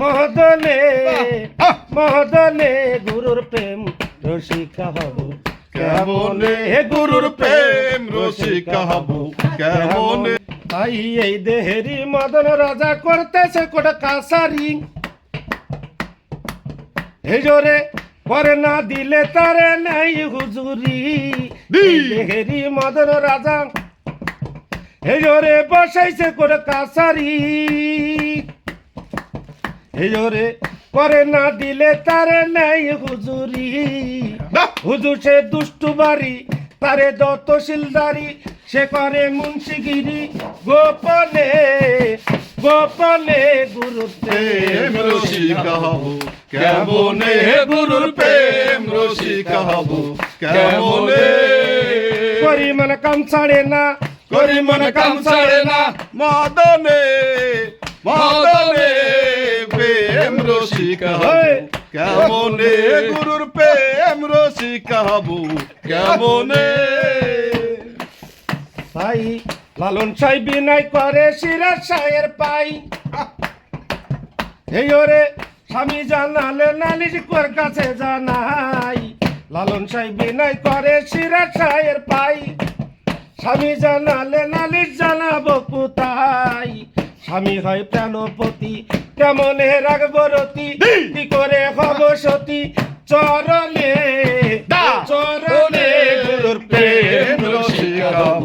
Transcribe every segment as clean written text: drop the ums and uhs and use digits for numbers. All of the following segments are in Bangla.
মহদনে মহদনে গুরুর প্রেম রসিকা হব কেমনে গুরুর প্রেম রসিকা হব কেমনে। তাই এই দেহেরি মদন রাজা করতেছে কোটা কাসারি এই জোরে পরে না দিলে তারে নাই হুজুরি। দেহেরি মদন রাজা এই জোরে বসাইছে কোটা কাসারি এই জোরে পরে না দিলে তারে নাই হুজুরি। হুজুর সে দুষ্টু বাড়ি তারে দতশিলদারি সে করে মুন্সিগিরি গোপনে গোপনে গুরুর প্রেম রসিকা হব কেমনে গুরুর প্রেম রসিকা হব কেমনে। করি মনে কাম ছাড়ে না করি মনে কাম ছাড়ে না মদনে মদনে প্রেম রসিকা হব কেমনে গুরুর প্রেম রসিকা হব কেমনে। ভাই লালন সাই বিনয় করে সিরাজ সাহের পাই এই ওরে স্বামী জানালে নালিশ কোর কাছে জানাই। লালন সাই বিনয় করে সিরাজ সাহের পাই স্বামী জানালে নালিশ জানাবো কোথায়। স্বামী হয় প্রাণপতি কেমনে রাখবো রতি কি করে হব সতী চরণে চরণে গুরুর প্রেম রসিকা হব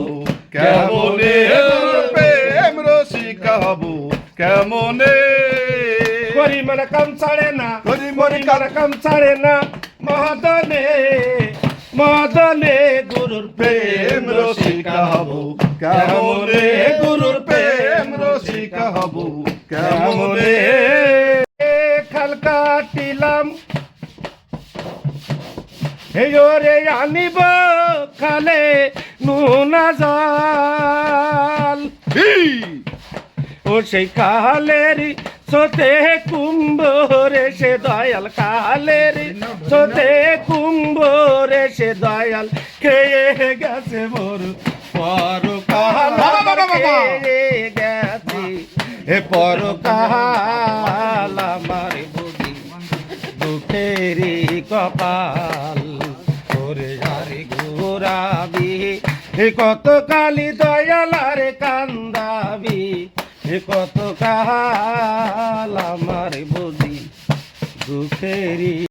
কেমনে গুরুর প্রেম রসিকা হব কেমনে। করি মানে কাম ছাড়ে না করি করি মানে কাম ছাড়ে না মদনে মদনে গুরুর প্রেম রসিকা হব কেমনে গুরুর প্রেম রসিকা হব কেমনে। খাল কাটিলাম এই ওরে আনিব খালে নুনা জল ও সেই কালের সোতে কুম্ভ রে সে দয়াল কালের সোতে কুম্ভ রে সে দয়াল খেয়ে গেছে মোর পরকাল খেয়ে গেছে এ পরকাল আমার বুঝি দুঃখেরই কপাল ওরে আরে ঘোরাবি এ কত কালি দয়াল আরে কান্দাবি এ কত কাল আমার বুঝি দুঃখেরই